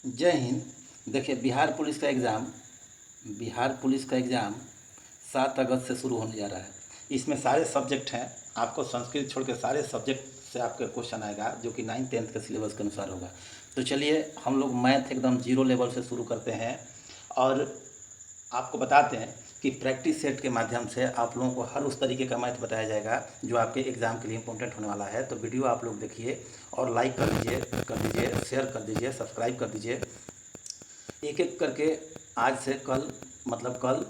जय हिंद। देखिए, बिहार पुलिस का एग्ज़ाम 7 अगस्त से शुरू होने जा रहा है। इसमें सारे सब्जेक्ट हैं। आपको संस्कृत छोड़ के सारे सब्जेक्ट से आपके क्वेश्चन आएगा, जो कि 9th 10th के सिलेबस के अनुसार होगा। तो चलिए हम लोग मैथ एकदम जीरो लेवल से शुरू करते हैं और आपको बताते हैं कि प्रैक्टिस सेट के माध्यम से आप लोगों को हर उस तरीके का मैथ बताया जाएगा जो आपके एग्ज़ाम के लिए इंपॉर्टेंट होने वाला है। तो वीडियो आप लोग देखिए और लाइक कर दीजिए, शेयर कर दीजिए, सब्सक्राइब कर दीजिए। एक एक करके आज से कल, मतलब कल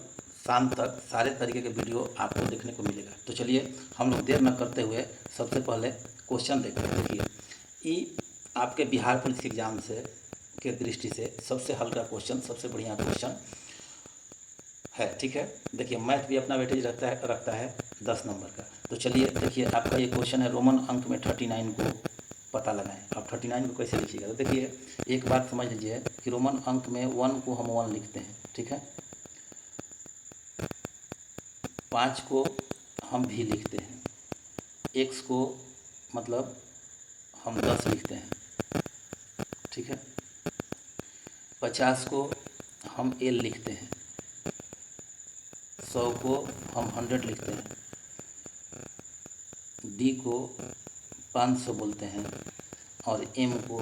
शाम तक सारे तरीके के वीडियो आपको देखने को मिलेगा। तो चलिए हम लोग देर न करते हुए सबसे पहले क्वेश्चन देखते हैं। देखिए, ये आपके बिहार पुलिस एग्जाम से के दृष्टि से सबसे हल्का क्वेश्चन, सबसे बढ़िया क्वेश्चन है। ठीक है, देखिए मैथ भी अपना वेटेज रखता है 10 नंबर का। तो चलिए देखिए, आपका ये क्वेश्चन है रोमन अंक में 39 को पता लगाएं। अब 39 को कैसे लिखिएगा? तो देखिए, एक बात समझ लीजिए कि रोमन अंक में 1 को हम 1 लिखते हैं, ठीक है। 5 को हम भी लिखते हैं, x को मतलब हम 10 लिखते हैं, ठीक है। 50 को हम l लिखते हैं, 100 को हम 100 लिखते हैं, d को 500 बोलते हैं और m को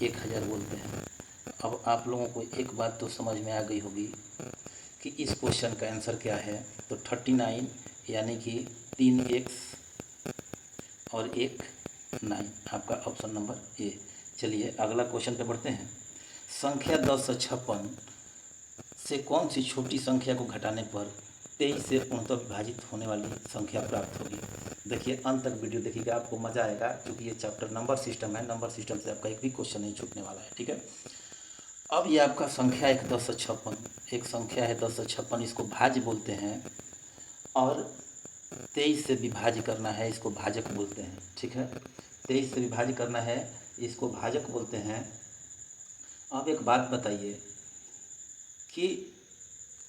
1000 बोलते हैं। अब आप लोगों को एक बात तो समझ में आ गई होगी कि इस क्वेश्चन का आंसर क्या है। तो 39 यानी कि 3x और 1 9, आपका ऑप्शन नंबर ए। चलिए अगला क्वेश्चन पे बढ़ते हैं। संख्या 1056 से कौन सी छोटी संख्या को घटाने पर 23 से पूर्णतः विभाजित होने वाली संख्या प्राप्त होगी? देखिए अंत तक वीडियो देखिएगा, आपको मज़ा आएगा, क्योंकि ये चैप्टर नंबर सिस्टम है। नंबर सिस्टम से आपका एक भी क्वेश्चन नहीं छूटने वाला है, ठीक है। अब ये आपका संख्या एक 1056, एक संख्या है 1056, इसको भाज्य बोलते हैं, और 23 से विभाज्य करना है, इसको भाजक बोलते हैं, ठीक है। 23 से विभाज्य करना है, इसको भाजक बोलते हैं। अब एक बात बताइए कि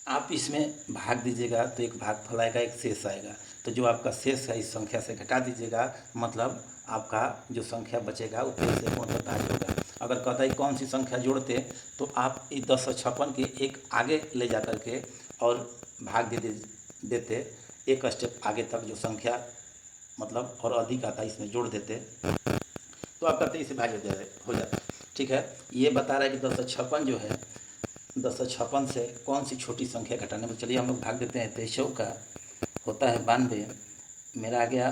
आप इसमें भाग दीजिएगा तो एक भागफल आएगा, एक शेष आएगा। तो जो आपका शेष है इस संख्या से घटा दीजिएगा, मतलब आपका जो संख्या बचेगा वो 23 से पूर्णतः भाज्य होगा। अगर कहता है कौन सी संख्या जोड़ते, तो आप इस 1056 के एक आगे ले जा कर के और भाग देते एक स्टेप आगे तक, जो संख्या मतलब और अधिक आता है इसमें जोड़ देते, तो आपका 23 से भाज्य हो जाता है, ठीक है। ये बता रहा है कि 1056 जो है, 1056 से कौन सी छोटी संख्या घटाने में। चलिए हम लोग भाग देते हैं। 23 का होता है 92, मेरा आ गया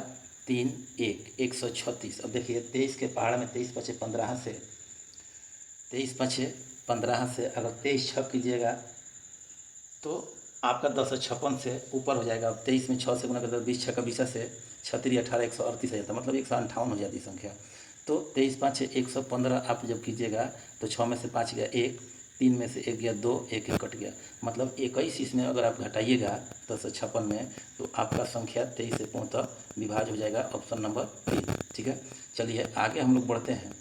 3 1 136। अब देखिए 23 के पहाड़ में 23 पचे 15 से, 23 पचे 15 से अगर 23 छः कीजिएगा तो आपका 1056 से ऊपर हो जाएगा। अब 23 में 6 से गुना करते 20 छः का 20 से 36 18 138 आ जाता, मतलब 158 हो जाती संख्या। तो 23 5 115 आप जब कीजिएगा तो 6 में से 5 गया 1, 3 में से 1 गया 2, 1 1 कट गया, मतलब 21 इसमें अगर आप घटाइएगा 1056 में, तो आपका संख्या 23 से पूर्णतः विभाज्य हो जाएगा, ऑप्शन नंबर 3, ठीक है। चलिए आगे हम लोग बढ़ते हैं।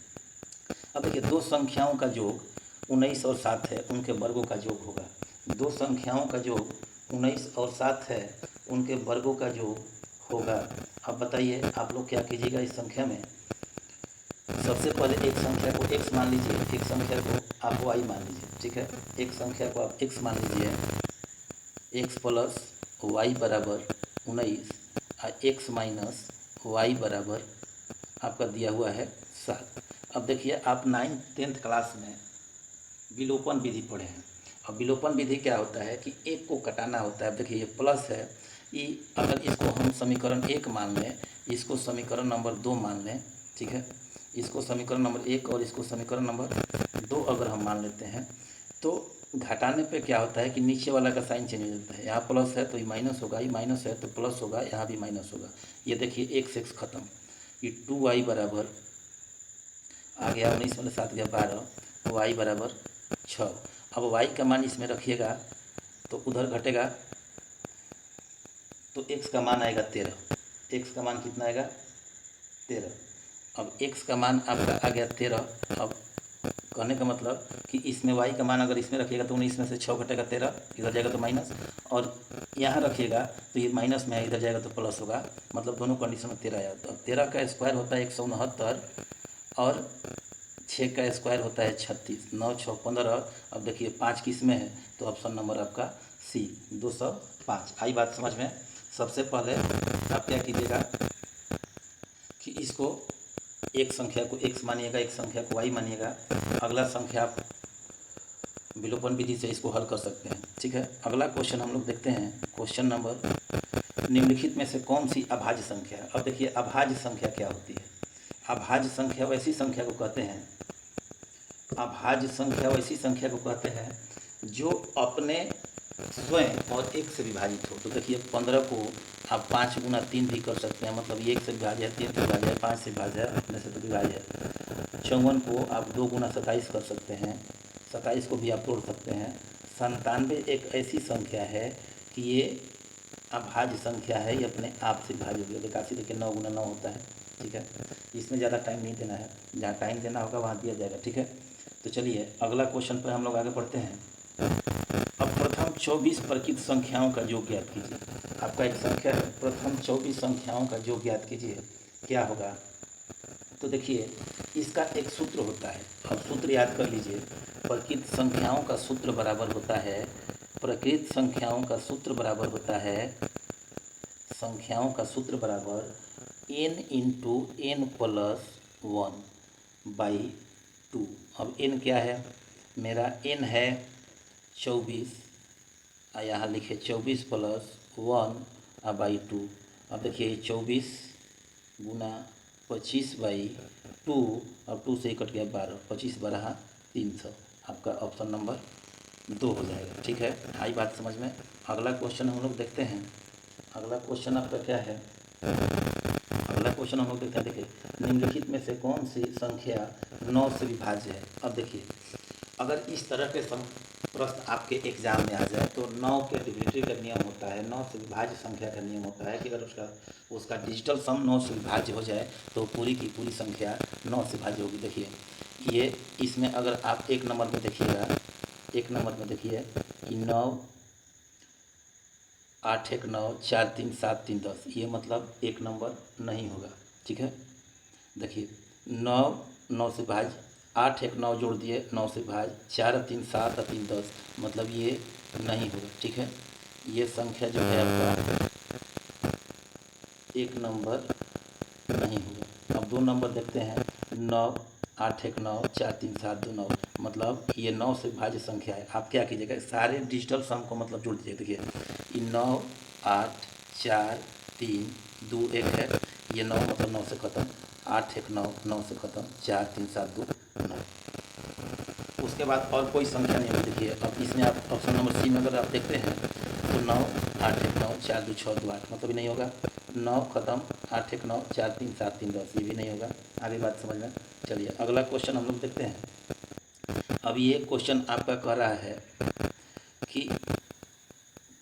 अब देखिए, दो संख्याओं का योग 19 और 7 है, उनके वर्गों का योग होगा। दो संख्याओं का योग 19 और 7 है, उनके वर्गों का योग होगा। अब बताइए आप लोग क्या कीजिएगा इस संख्या में। सबसे पहले एक संख्या को x मान लीजिए, एक संख्या को आप y मान लीजिए, ठीक है। एक संख्या को आप x मान लीजिए, x प्लस वाई बराबर 19 और x माइनस वाई बराबर आपका दिया हुआ है 7। अब देखिए आप 9th 10th क्लास में विलोपन विधि पढ़े हैं। अब विलोपन विधि क्या होता है कि एक को कटाना होता है। अब देखिए ये प्लस है, ये अगर इसको हम समीकरण 1 मान लें, इसको समीकरण नंबर 2 मान लें, ठीक है। इसको समीकरण नंबर 1 और इसको समीकरण नंबर 2 अगर हम मान लेते हैं, तो घटाने पे क्या होता है कि नीचे वाला का साइन चेंज हो जाता है। यहाँ प्लस है तो ये माइनस होगा, ये माइनस है तो प्लस होगा, यहाँ भी माइनस होगा। ये देखिए एक से x खत्म, ये 2y बराबर आ गया 19 में 7 गया 12, वाई बराबर 6। अब वाई का मान इसमें रखिएगा तो उधर घटेगा, तो x का मान आएगा 13। x का मान कितना आएगा? 13। अब x का मान आपका आ गया 13। अब कहने का मतलब कि इसमें y का मान अगर इसमें रखिएगा तो 19 में से 6 घटेगा 13, इधर जाएगा तो माइनस, और यहाँ रखिएगा तो ये माइनस में है, इधर जाएगा तो प्लस होगा, मतलब दोनों कंडीशन में 13 आया। तो अब 13 का स्क्वायर होता है 169, और 6 का स्क्वायर होता है 36, 9 6 15। अब देखिए 5 किस में है, तो ऑप्शन नंबर आपका सी 205। आई बात समझ में। सबसे पहले आप क्या कीजिएगा कि इसको एक संख्या को x मानिएगा, एक संख्या को y मानिएगा। अगला संख्या आप विलोपन विधि से इसको हल कर सकते हैं। ठीक है, अगला क्वेश्चन हम लोग देखते हैं। क्वेश्चन नंबर, निम्नलिखित में से कौन सी अभाज्य संख्या है। अब देखिए अभाज्य संख्या क्या होती है। अभाज्य संख्या वैसी संख्या को कहते हैं, अभाज्य संख्या वैसी संख्या को कहते हैं जो अपने स्वयं और एक से विभाजित हो। तो देखिए 15 को आप 5 गुना 3 भी कर सकते हैं, मतलब 1 से विभाज्य है, 3 से विभाज्य है, 5 से विभाज्य है, अपने से तो विभाज्य है। 54 को आप 2 गुना 27 कर सकते हैं, 27 को भी आप तोड़ सकते हैं। 97 एक ऐसी संख्या है कि ये अभाज्य संख्या है, ये अपने आप से विभाज्य होगी। एकासी देखिए 9 गुना 9 होता है। ठीक है, इसमें ज़्यादा टाइम नहीं देना है, जहाँ टाइम देना होगा वहाँ दिया जाएगा। ठीक है, तो चलिए अगला क्वेश्चन पर हम लोग आगे बढ़ते हैं। अब प्रथम 24 प्रकृत संख्याओं का योग ज्ञात कीजिए। आपका एक संख्या है, प्रथम 24 संख्याओं का योग ज्ञात कीजिए, क्या होगा। तो देखिए इसका एक सूत्र होता है, अब सूत्र याद कर लीजिए। प्रकृत संख्याओं का सूत्र बराबर होता है, प्रकृत संख्याओं का सूत्र बराबर होता है, संख्याओं का सूत्र बराबर n इंटू एन प्लस 1/2। अब n क्या है, मेरा n है 24, यहाँ लिखे 24 प्लस 1/2। अब देखिए 24 गुना 25/2, अब 2 से कट गया 12, 25 12 300। आपका ऑप्शन नंबर 2 हो जाएगा। ठीक है, आई बात समझ में। अगला क्वेश्चन हम लोग देखते हैं। अगला क्वेश्चन आपका क्या है, अगला क्वेश्चन हम लोग देखते हैं। देखिए निम्नलिखित में से कौन सी संख्या 9 से विभाज्य है। अब देखिए अगर इस तरह के प्रश्न आपके एग्जाम में आ जाए तो 9 के डिविडेंड का नियम होता है, 9 से विभाज्य संख्या का नियम होता है कि अगर उसका डिजिटल सम 9 से विभाज्य हो जाए तो पूरी की पूरी संख्या 9 से विभाज्य होगी। देखिए ये इसमें अगर आप एक नंबर में देखिएगा, एक नंबर में देखिए कि 9 8 1 9 4 3 7 3 10, ये मतलब एक नंबर नहीं होगा। ठीक है, देखिए 9 9 से भाज्य, 8 1 9 जोड़ दिए 9 से भाज्य, 4 3 7 3 10, मतलब ये नहीं होगा। ठीक है, ये संख्या जो है आपका एक नंबर नहीं होगा। अब 2 नंबर देखते हैं, 9 8 1 9 4 3 7 2 9, मतलब ये 9 से भाज्य संख्या है। आप क्या कीजिएगा, सारे डिजिटल सम को मतलब जोड़ दीजिए। देखिए ये 9 8 4 3 2 1 है, ये 9 मतलब 9 से ख़त्म, 8 1 9 9 से ख़त्म, 4 3 7 2 9। उसके बाद और कोई संख्या नहीं है। देखिए अब इसमें आप ऑप्शन नंबर सी में अगर आप देखते हैं तो 9 8 1 9 4 2 6 2 8, मतलब भी नहीं होगा। 9 ख़त्म, 8 1 9 4 3 7 3 10, ये भी नहीं होगा। आगे बात समझ में। चलिए अगला क्वेश्चन हम लोग देखते हैं। अब ये क्वेश्चन आपका कह रहा है कि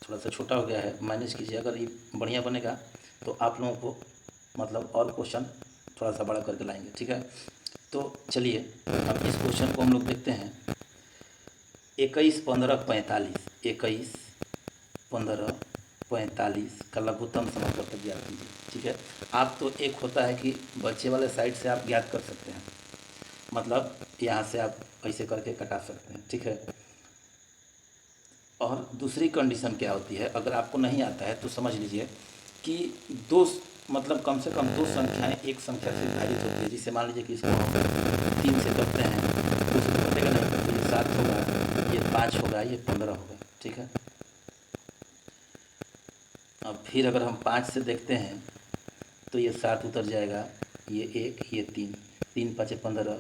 थोड़ा सा छोटा हो गया है, मैनेज कीजिए। अगर ये बढ़िया बनेगा तो आप लोगों को मतलब और क्वेश्चन थोड़ा सा बड़ा करके लाएंगे। ठीक है, तो चलिए अब इस क्वेश्चन को हम लोग देखते हैं। 21 15 45, 21 15 45 का लघुत्तम समापवर्तक ज्ञात कीजिए। ठीक है, आप तो एक होता है कि बच्चे वाले साइड से आप ज्ञात कर सकते हैं, मतलब यहाँ से आप ऐसे करके कटा सकते हैं। ठीक है, और दूसरी कंडीशन क्या होती है, अगर आपको नहीं आता है तो समझ लीजिए कि दो मतलब कम से कम दो संख्याएं एक संख्या से विभाजित होती है। जिससे मान लीजिए कि इसको हम 3 से करते हैं तो उसको कटेगा नहीं, तो ये 7 होगा, ये 5 होगा, ये 15 होगा। ठीक है, अब फिर अगर हम 5 से देखते हैं तो ये 7 उतर जाएगा, ये 1 ये 3, 3 5 15,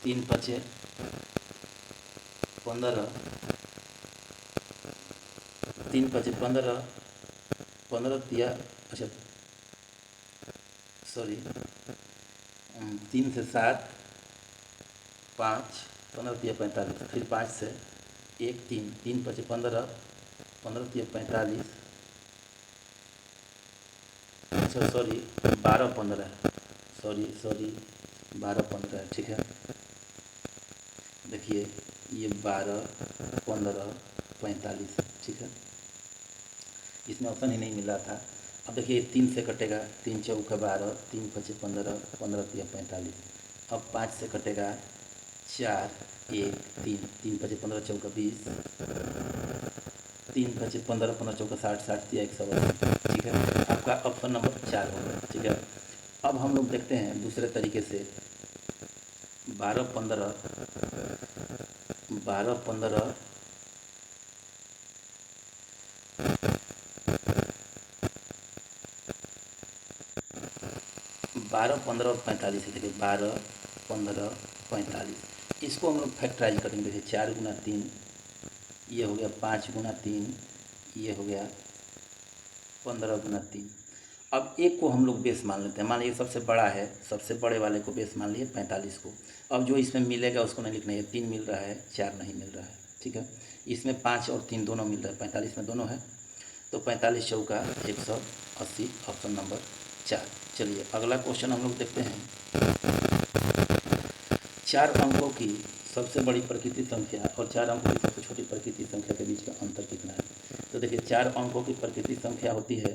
3 5 15, 3 5 15, 15 दिया, अच्छा सॉरी, 3 से 7 5, 15 दिया 45, फिर 5 से 1 3, 3 5 15, 15 दिया 45, अच्छा सॉरी 12 15 है, सॉरी 12 15 है। ठीक है, देखिए ये 12 15 45, ठीक है, इसमें ऑप्शन ही नहीं मिल रहा था। अब देखिए 3 से कटेगा, 3 चौका 12, 3 पचे 15, 15 तिया 45। अब 5 से कटेगा 4 1 3, 3 पचे 15 चौका 20, 3 पचे 15, 15 चौका 60, 60 तिया 180। ठीक है, आपका ऑप्शन नंबर 4 हो गया। ठीक है, अब हम लोग देखते हैं दूसरे तरीके से 12 15, 12 15, 12 15 और 45 है। देखिए 12 15 45, इसको हम लोग फैक्टराइज करेंगे। देखिए 4 गुना 3, ये हो गया 5 गुना 3, ये हो गया 15 गुना 3। अब एक को हम लोग बेस मान लेते हैं। मान लीजिए सबसे बड़ा है, सबसे बड़े वाले को बेस मान लिए 45 को। अब जो इसमें मिलेगा उसको नहीं लिखना है। 3 मिल रहा है, 4 नहीं मिल रहा है। ठीक है, इसमें 5 और 3 दोनों मिल रहा है, 45 में दोनों है, तो 45 चौका 180, ऑप्शन नंबर 4। चलिए अगला क्वेश्चन हम लोग देखते हैं। 4 अंकों की सबसे बड़ी प्रकृति संख्या और 4 अंकों की सबसे छोटी प्रकृति संख्या के बीच का अंतर कितना है? तो देखिए 4 अंकों की प्रकृति संख्या होती है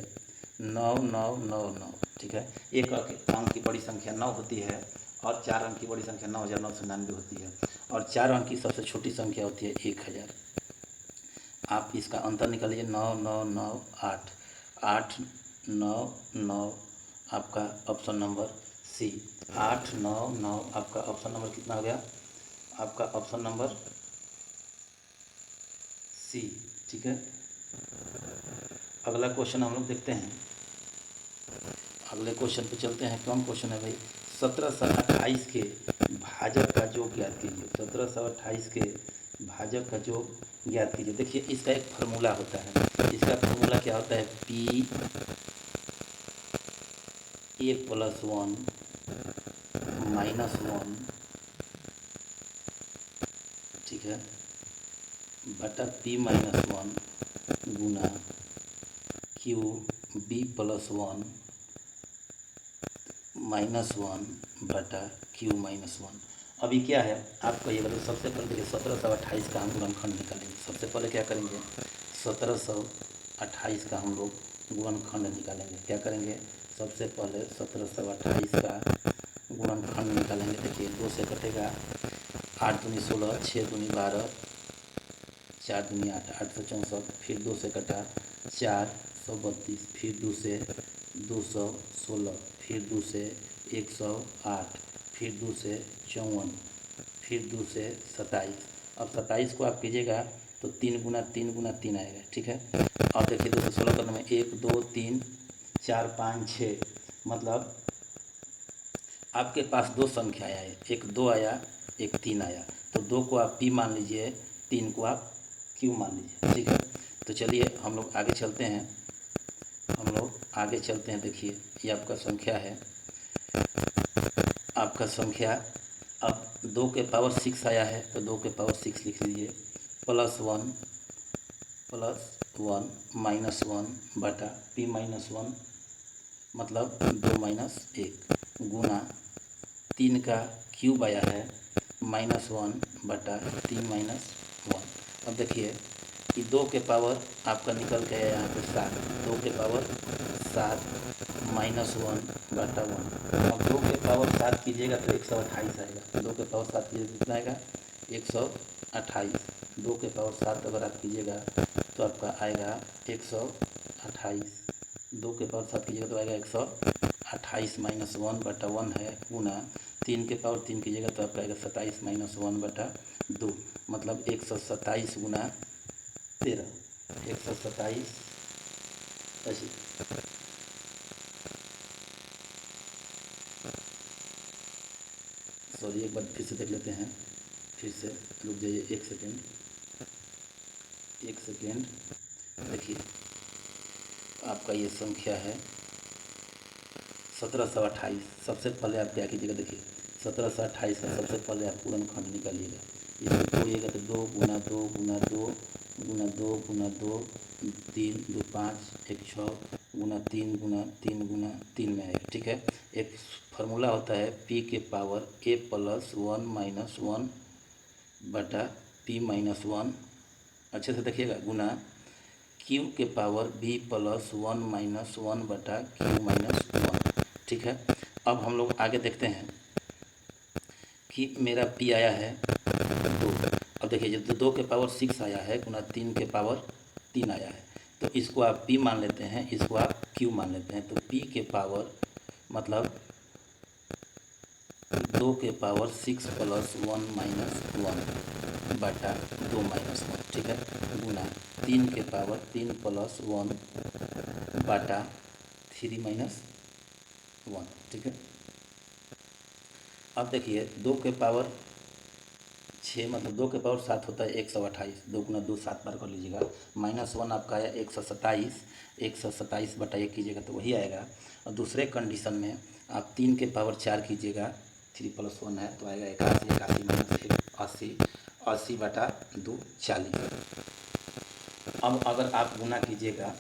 9 9 9 9। ठीक है, एक अंक की बड़ी संख्या 9 होती है और 4 अंक की बड़ी संख्या 9999 होती है, और 4 अंक की सबसे छोटी संख्या होती है 1000। आप इसका अंतर निकालिए। 9 9 9 8, 8 9 9, आपका ऑप्शन नंबर सी। 8 9 9, आपका ऑप्शन नंबर कितना हो गया? आपका ऑप्शन नंबर सी। ठीक है, अगला क्वेश्चन हम लोग देखते हैं। अगले क्वेश्चन पे चलते हैं। कौन क्वेश्चन है भाई? 1728 के भाजक का योग ज्ञात कीजिए। 1728 के भाजक का योग ज्ञात कीजिए। देखिए इसका एक फार्मूला होता है। इसका फार्मूला क्या होता है? P a + 1 - 1, ठीक है, बटा P - 1 गुना Q B + 1 -1 बटा Q - 1। अभी क्या है आप कहिएगा। तो सबसे पहले देखिए 1728 का हम गुणनखंड निकालेंगे। सबसे पहले क्या करेंगे? 1728 का हम लोग गुणनखंड निकालेंगे। क्या करेंगे? सबसे पहले 1728 का गुणनखंड निकालेंगे। देखिए 2 से कटेगा 8 दूनी 16, 6 दूनी 12, 4 दूनी 8, 864। फिर 2 से कटा 432, फिर 2 से 216, फिर 2 से 108, फिर 2 से 54, फिर 2 से 27। अब 27 को आप कीजिएगा तो 3 गुना 3 गुना 3 आएगा। ठीक है, अब देखिए 216 करने में 1 2 3 4 5 6, मतलब आपके पास 2 संख्या आया है। एक 2 आया, एक 3 आया। तो 2 को आप P मान लीजिए, 3 को आप Q मान लीजिए। ठीक है, तो चलिए हम लोग आगे चलते हैं। हम लोग आगे चलते हैं। देखिए ये आपका संख्या है। आपका संख्या अब 2 के पावर 6 आया है, तो 2 के पावर 6 लिख लीजिए। +1 -1 बटा P - 1, मतलब 2 - 1 गुना 3 का क्यूब आया है -1 बटा 3 - 1। अब देखिए कि 2 के पावर आपका निकल के आया यहाँ पे 7, 2 के पावर 7 -1 बटा 1। अब 2 के पावर 7 कीजिएगा तो 128 आएगा। 2 के पावर 7 कीजिएगा कितना आएगा? 128। 2 के पावर 7 अगर आप कीजिएगा तो आपका आएगा 128। 2 के पावर 7 कीजिएगा तो आएगा 128 -1 बटा 1 है, गुना 3 के पावर 3 कीजिएगा तो आपका आएगा 27 -1 बटा 2, मतलब 127 गुना 13, 127 ऐसे। सॉरी, एक बार फिर से देख लेते हैं। फिर से रुक जाइए 1 सेकेंड, 1 सेकेंड। देखिए आपका ये संख्या है 1728। सबसे पहले आप क्या कीजिएगा? देखिए 1728 का सबसे पहले आप गुणनखंड निकालिएगा। इसको खोइएगा तो 2 गुना 2 गुना 2 गुना 2 गुना 2, 3 2 5 1 6 गुना 3 गुना 3 गुना 3 में आएगा। ठीक है, एक फार्मूला होता है P के पावर A + 1 - 1 बटा P - 1। अच्छे से देखिएगा, गुना क्यू के पावर बी प्लस 1 माइनस 1 बटा क्यू माइनस 1। ठीक है, अब हम लोग आगे देखते हैं कि मेरा पी आया है 2। अब देखिए जब 2 के पावर 6 आया है गुना 3 के पावर 3 आया है, तो इसको आप पी मान लेते हैं, इसको आप क्यू मान लेते हैं। तो पी के पावर मतलब 2 के पावर 6 प्लस 1 माइनस 1 बटा 2 माइनस 1। ठीक है, गुना 3 के पावर 3 प्लस 1 बटा 3 माइनस 1। ठीक है, अब देखिए 2 के पावर 6 मतलब 2 के पावर 7 होता है 128। 2 गुना 2 7 बार कर लीजिएगा। माइनस 1 आपका आया 127। 127 बटा 1 कीजिएगा तो वही आएगा। और दूसरे कंडीशन में आप 3 के पावर 4 कीजिएगा, 3 प्लस 1 है तो आएगा 81। 81 माइनस 1 80। 80 बटा 2 40। अब अगर आप गुना कीजिएगा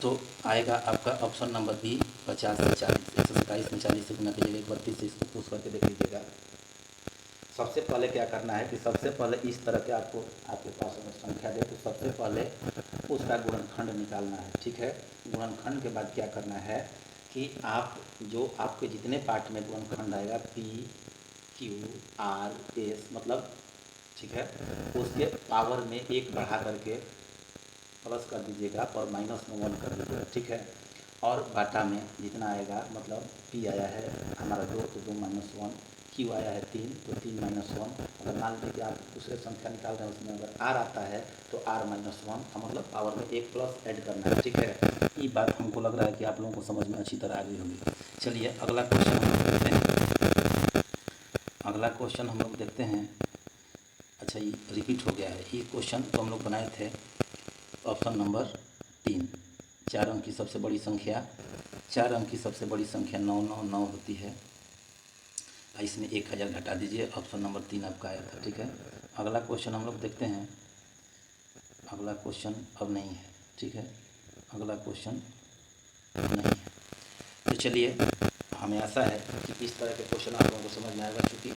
तो आएगा आपका ऑप्शन नंबर बी 50 से 40। 127 में 40 से गुना कीजिएगा, 32 से इसको पुश करके देख लीजिएगा। सबसे पहले क्या करना है कि सबसे पहले इस तरह के आपको आपके पास अगर संख्या दे तो सबसे पहले उसका गुणनखंड निकालना है। ठीक है, गुणनखंड के बाद क्या करना है कि आप जो आपके जितने पार्ट में गुणनखंड आएगा पी क्यू आर एस मतलब, ठीक है, उसके पावर में 1 बढ़ा करके प्लस कर दीजिएगा और माइनस में 1 कर दीजिएगा। ठीक है, और बाटा में जितना आएगा मतलब पी आया है हमारा 2 तो 2 माइनस 1, क्यू आया है 3 तो 3 माइनस 1। अगर मान लीजिए कि आप दूसरे संख्या निकाल रहे हैं उसमें अगर आर आता है तो आर माइनस 1 का मतलब पावर में 1 प्लस ऐड करना है। ठीक है, ये बात हमको लग रहा है कि आप लोगों को समझ में अच्छी तरह आ गई होगी। चलिए अगला क्वेश्चन हम लोग देखते हैं। अगला क्वेश्चन हम लोग देखते हैं। अच्छा, ये रिपीट हो गया है ये क्वेश्चन तो हम लोग बनाए थे ऑप्शन नंबर 3। 4 अंक की सबसे बड़ी संख्या 4 अंक की सबसे बड़ी संख्या 999 होती है। इसमें 1000 घटा दीजिए, ऑप्शन नंबर 3 आपका आया था। ठीक है, अगला क्वेश्चन हम लोग देखते हैं। अगला क्वेश्चन अब नहीं है। ठीक है, अगला क्वेश्चन नहीं है। तो चलिए हमें आशा है कि इस तरह के क्वेश्चन आप लोगों को समझ में आएगा, क्योंकि